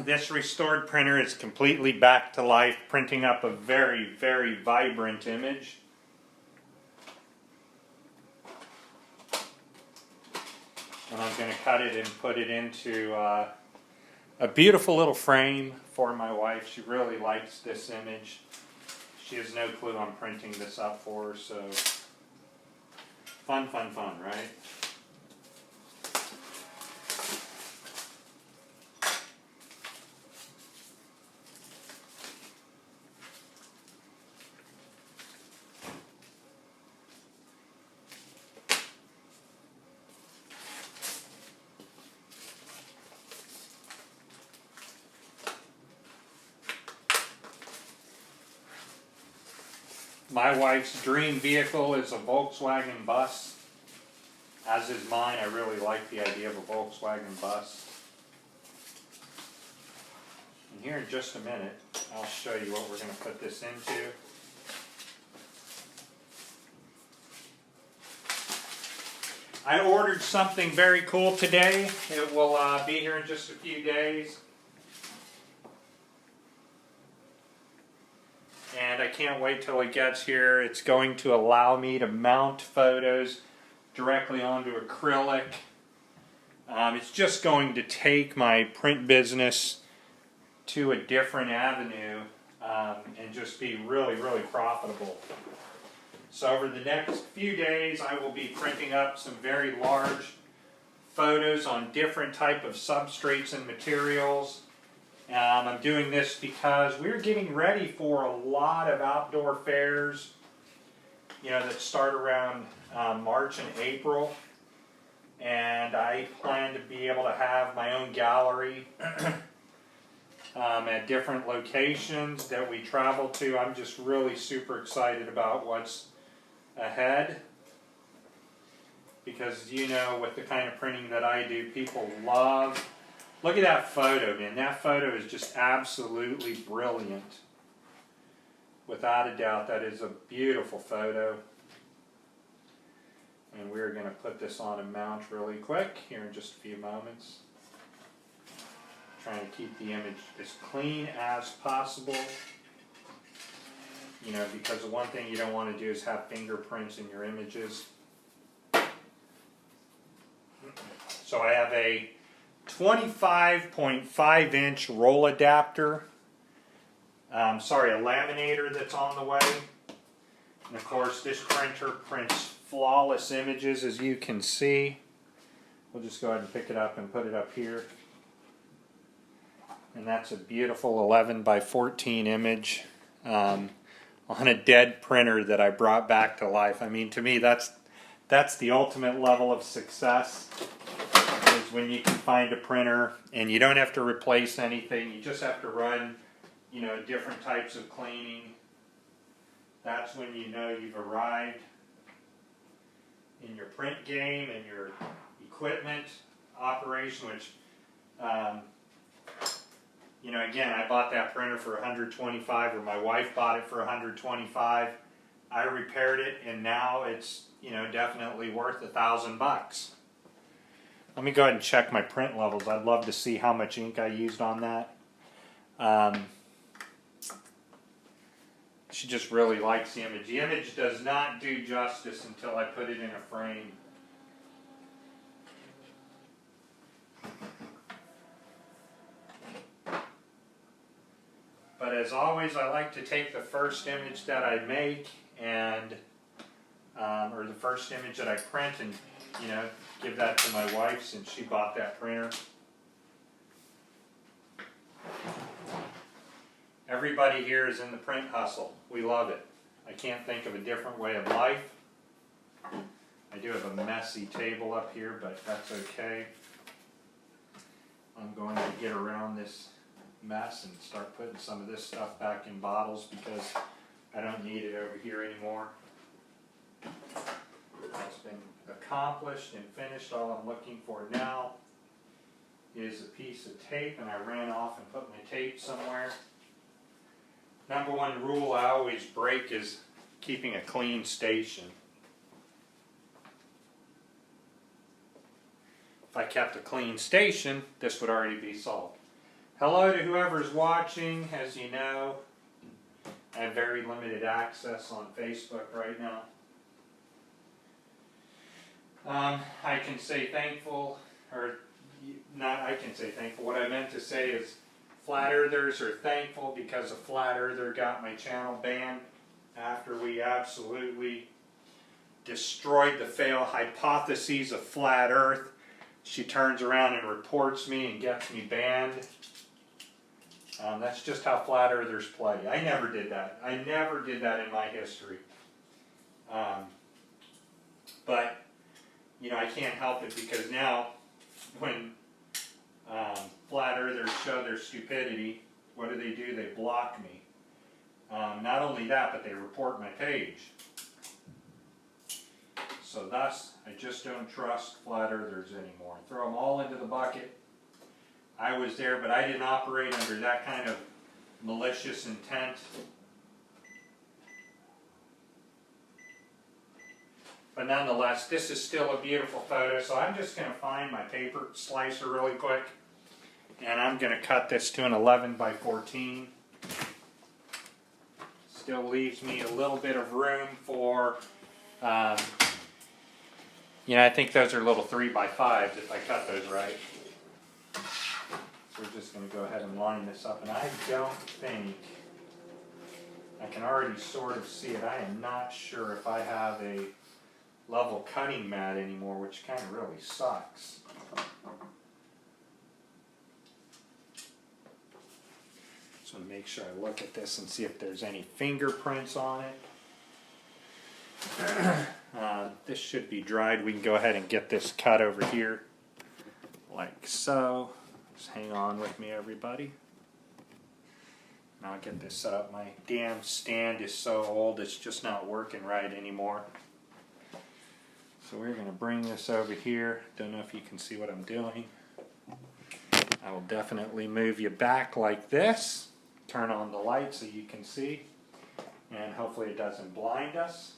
This restored printer is completely back to life, printing up a very, very vibrant image. And I'm going to cut it and put it into a beautiful little frame for my wife. She really likes this image. She has no clue I'm printing this up for her, so fun, fun, fun, right? My wife's dream vehicle is a Volkswagen bus, as is mine. I really like the idea of a Volkswagen bus. And here in just a minute, I'll show you what we're going to put this into. I ordered something very cool today. It will be here in just a few days. And I can't wait till it gets here. It's going to allow me to mount photos directly onto acrylic. It's just going to take my print business to a different avenue and just be really, really profitable. So over the next few days, I will be printing up some very large photos on different type of substrates and materials. I'm doing this because we're getting ready for a lot of outdoor fairs, that start around March and April. And I plan to be able to have my own gallery at different locations that we travel to. I'm just really super excited about what's ahead. Because, with the kind of printing that I do, people love. Look at that photo, man. That photo is just absolutely brilliant. Without a doubt, that is a beautiful photo. And we're going to put this on a mount really quick here in just a few moments. Trying to keep the image as clean as possible. Because the one thing you don't want to do is have fingerprints in your images. So I have a 25.5 inch roll adapter. A laminator that's on the way. And of course, this printer prints flawless images, as you can see. We'll just go ahead and pick it up and put it up here. And that's a beautiful 11 by 14 image on a dead printer that I brought back to life. I mean, to me, that's the ultimate level of success. Is when you can find a printer and you don't have to replace anything. You just have to run, different types of cleaning. That's when you know you've arrived in your print game and your equipment operation, which, again, I bought that printer for $125, or my wife bought it for $125. I repaired it, and now it's, definitely worth $1,000. Let me go ahead and check my print levels. I'd love to see how much ink I used on that. She just really likes the image. The image does not do justice until I put it in a frame. But as always, I like to take the first image that I make and, or the first image that I print and, give that to my wife since she bought that printer. Everybody here is in the print hustle. We love it. I can't think of a different way of life. I do have a messy table up here, but that's okay. I'm going to get around this mess and start putting some of this stuff back in bottles because I don't need it over here anymore. It's been accomplished and finished. All I'm looking for now is a piece of tape, and I ran off and put my tape somewhere. Number one rule I always break is keeping a clean station. If I kept a clean station, this would already be solved. Hello to whoever's watching. As you know, I have very limited access on Facebook right now. I can say thankful, or not I can say thankful. What I meant to say is Flat Earthers are thankful because a Flat Earther got my channel banned after we absolutely destroyed the failed hypotheses of Flat Earth. She turns around and reports me and gets me banned. That's just how Flat Earthers play. I never did that. I never did that in my history. But, you know, I can't help it because now when Flat Earthers show their stupidity, what do? They block me. Not only that, but they report my page. So thus, I just don't trust Flat Earthers anymore. Throw them all into the bucket. I was there, but I didn't operate under that kind of malicious intent. But nonetheless, this is still a beautiful photo, so I'm just going to find my paper slicer really quick, and I'm going to cut this to an 11 by 14. Still leaves me a little bit of room for, you know, I think those are little 3 by 5s if I cut those right. So we're just going to go ahead and line this up, and I don't think, I can already sort of see it. I am not sure if I have a level cutting mat anymore, which kind of really sucks. So make sure I look at this and see if there's any fingerprints on it. This should be dried. We can go ahead and get this cut over here like so. Just hang on with me, everybody. Now I'll get this set up. My damn stand is so old it's just not working right anymore. So we're going to bring this over here. Don't know if you can see what I'm doing. I will definitely move you back like this. Turn on the light so you can see. And hopefully it doesn't blind us.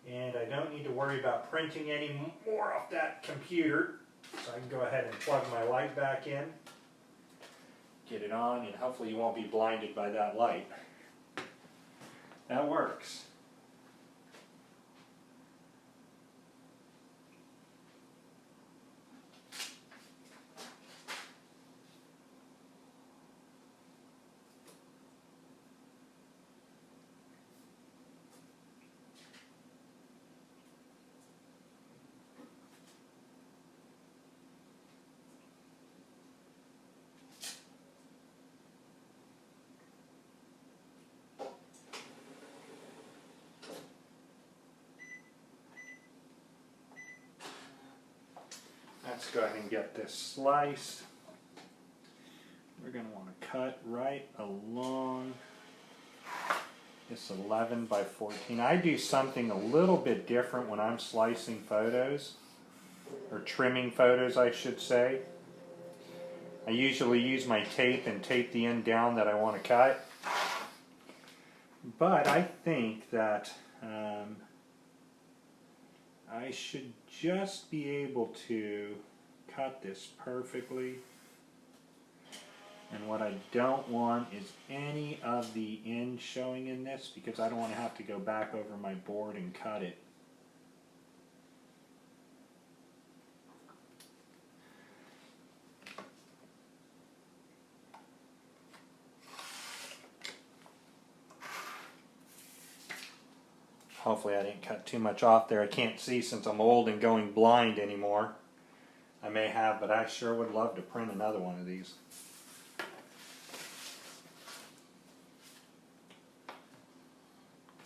And I don't need to worry about printing any more off that computer. So I can go ahead and plug my light back in. Get it on, and hopefully you won't be blinded by that light. That works. Let's go ahead and get this sliced. We're going to want to cut right along this 11 by 14. I do something a little bit different when I'm slicing photos, or trimming photos I should say. I usually use my tape and tape the end down that I want to cut. But I think that I should just be able to cut this perfectly. And what I don't want is any of the end showing in this, because I don't want to have to go back over my board and cut it. Hopefully I didn't cut too much off there. I can't see since I'm old and going blind anymore. I may have, but I sure would love to print another one of these.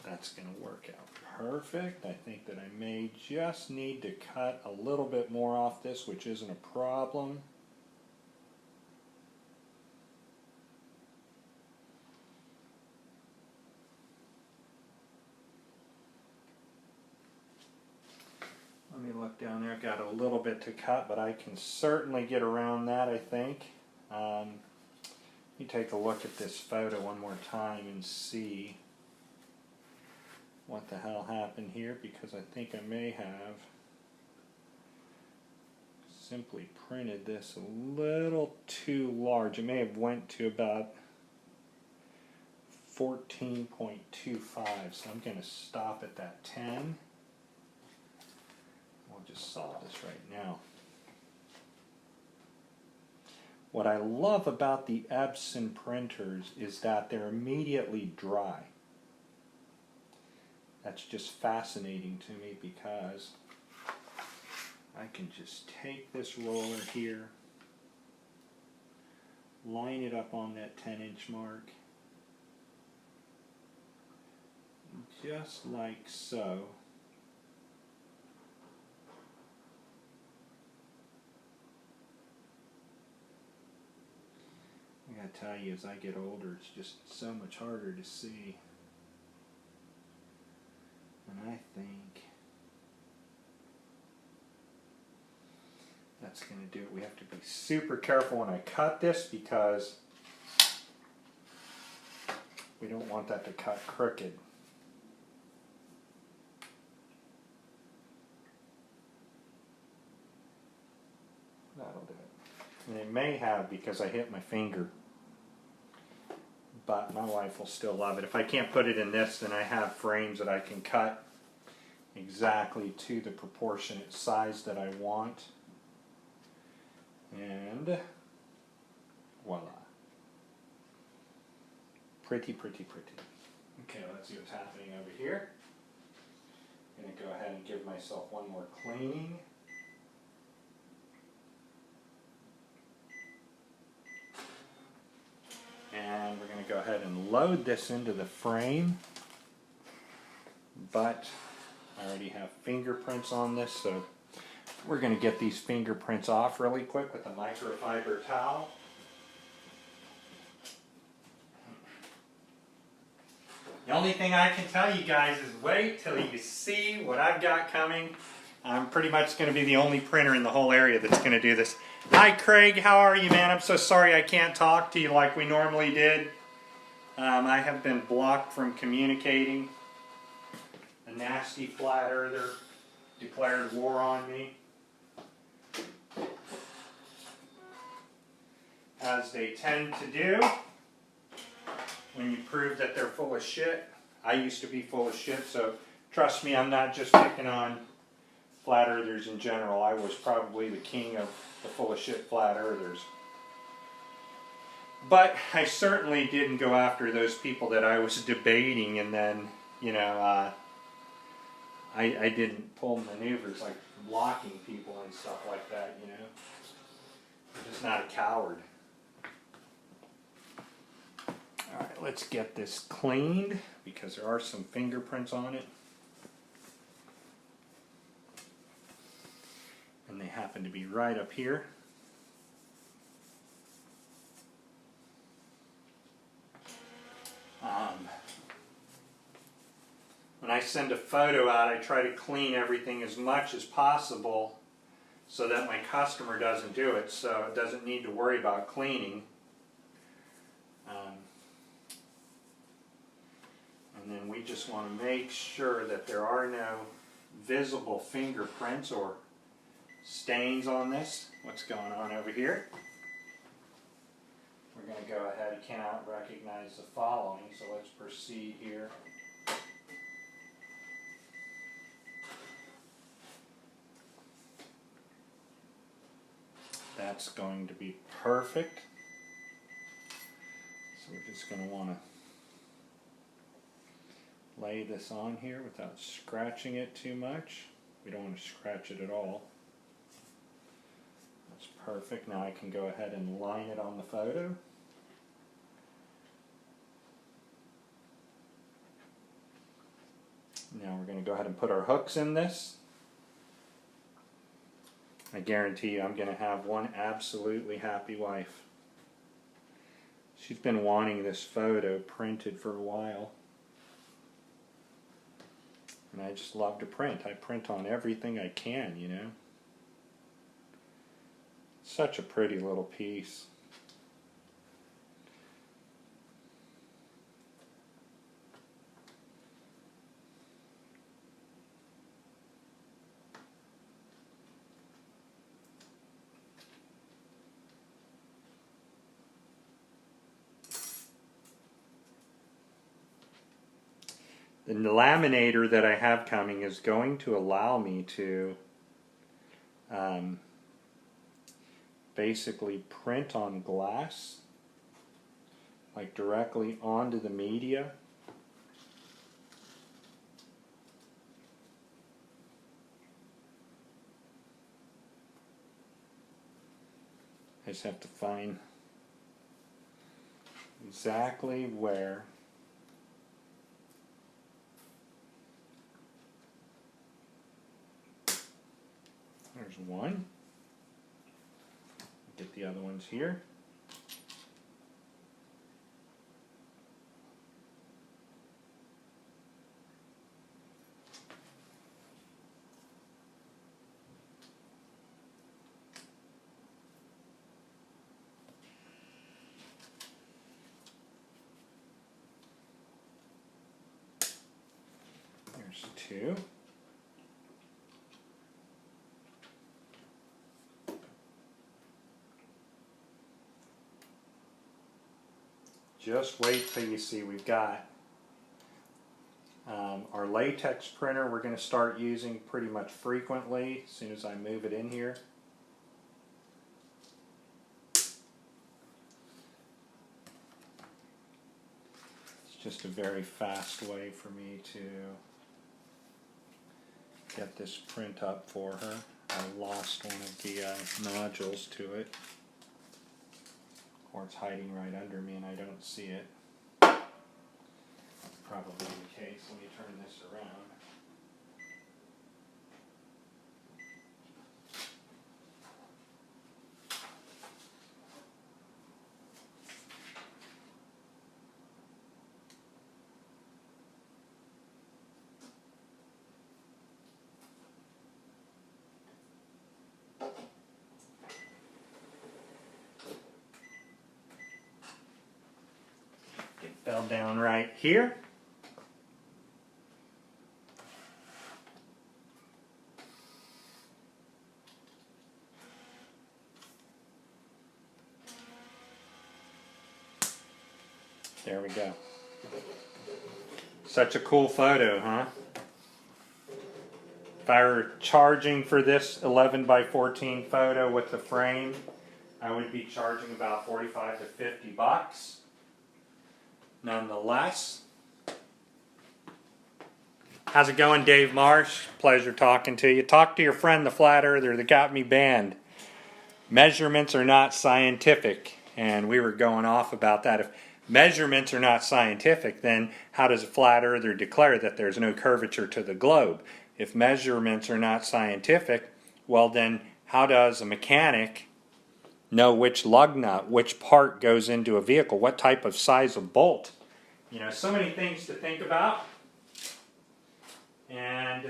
That's going to work out perfect. I think that I may just need to cut a little bit more off this, which isn't a problem. Let me look down there. Got a little bit to cut, but I can certainly get around that, I think. Let me take a look at this photo one more time and see what the hell happened here, because I think I may have simply printed this a little too large. It may have went to about 14.25, so I'm going to stop at that 10. We'll just solve this right now. What I love about the Epson printers is that they're immediately dry. That's just fascinating to me because I can just take this roller here, line it up on that 10-inch mark, just like so. I gotta tell you, as I get older, it's just so much harder to see. And I think that's going to do it. We have to be super careful when I cut this because we don't want that to cut crooked. That'll do it. And it may have because I hit my finger. But my wife will still love it. If I can't put it in this, then I have frames that I can cut exactly to the proportionate size that I want. And voila. Pretty, pretty, pretty. Okay, let's see what's happening over here. I'm going to go ahead and give myself one more cleaning. And we're going to go ahead and load this into the frame. But I already have fingerprints on this, so we're going to get these fingerprints off really quick with a microfiber towel. The only thing I can tell you guys is wait till you see what I've got coming. I'm pretty much going to be the only printer in the whole area that's going to do this. Hi Craig, how are you, man? I'm so sorry I can't talk to you like we normally did. I have been blocked from communicating. A nasty flat earther declared war on me. As they tend to do when you prove that they're full of shit. I used to be full of shit, so trust me, I'm not just picking on flat earthers in general. I was probably the king of the full of shit flat earthers. But I certainly didn't go after those people that I was debating and then, you know, I didn't pull maneuvers like blocking people and stuff like that, you know. I'm just not a coward. Alright, let's get this cleaned because there are some fingerprints on it. And they happen to be right up here. When I send a photo out, I try to clean everything as much as possible so that my customer doesn't do it, so it doesn't need to worry about cleaning. And then we just want to make sure that there are no visible fingerprints or stains on this. What's going on over here? We're going to go ahead. You cannot recognize the following, so let's proceed here. That's going to be perfect. So we're just going to want to lay this on here without scratching it too much. We don't want to scratch it at all. That's perfect. Now I can go ahead and line it on the photo. Now we're going to go ahead and put our hooks in this. I guarantee you I'm going to have one absolutely happy wife. She's been wanting this photo printed for a while. And I just love to print. I print on everything I can, you know. Such a pretty little piece. the laminator that I have coming is going to allow me to basically print on glass, like directly onto the media. I just have to find exactly where. There's one. Get the other ones here. There's two. Just wait till you see we've got our latex printer we're going to start using pretty much frequently as soon as I move it in here. It's just a very fast way for me to get this print up for her. I lost one of the nodules to it. Or it's hiding right under me and I don't see it. That's probably the case. Let me turn this around. Fell down right here. There we go. Such a cool photo, huh? If I were charging for this 11 by 14 photo with the frame, I would be charging about 45 to 50 bucks. Nonetheless, how's it going, Dave Marsh? Pleasure talking to you. Talk to your friend, the flat earther that got me banned. Measurements are not scientific, and we were going off about that. If measurements are not scientific, then how does a flat earther declare that there's no curvature to the globe? If measurements are not scientific, well then how does a mechanic know which lug nut, which part goes into a vehicle, what type of size of bolt? You know, so many things to think about. And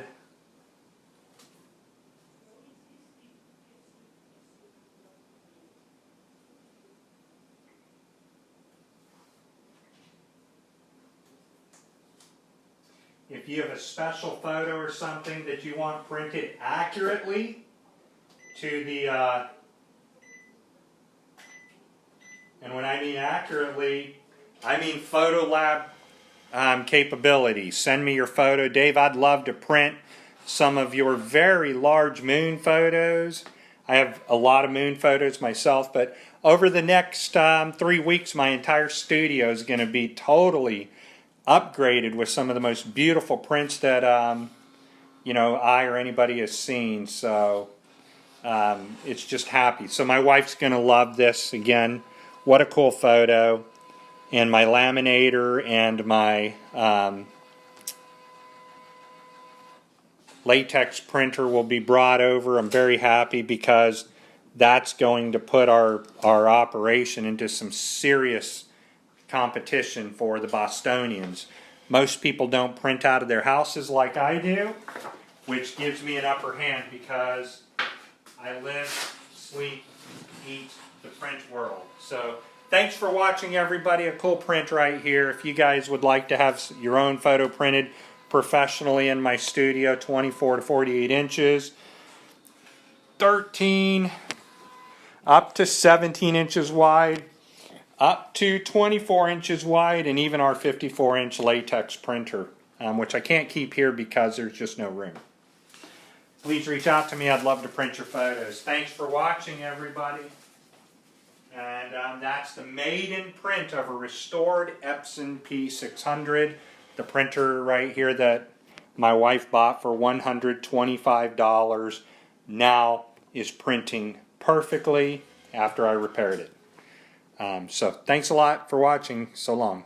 if you have a special photo or something that you want printed accurately to the and when I mean accurately, I mean photo lab capability. Send me your photo. Dave, I'd love to print some of your very large moon photos. I have a lot of moon photos myself, but over the next 3 weeks, my entire studio is going to be totally upgraded with some of the most beautiful prints that you know, I or anybody has seen. So it's just happy. So my wife's going to love this. Again, what a cool photo. And my laminator and my latex printer will be brought over. I'm very happy because that's going to put our operation into some serious competition for the Bostonians. Most people don't print out of their houses like I do, which gives me an upper hand because I live, sleep, eat the print world. So thanks for watching, everybody. A cool print right here. If you guys would like to have your own photo printed professionally in my studio, 24 to 48 inches, 13 up to 17 inches wide, up to 24 inches wide, and even our 54-inch latex printer. which I can't keep here because there's just no room. Please reach out to me. I'd love to print your photos. Thanks for watching, everybody. And that's the maiden print of a restored Epson P600. The printer right here that my wife bought for $125 now is printing perfectly after I repaired it. So thanks a lot for watching. So long.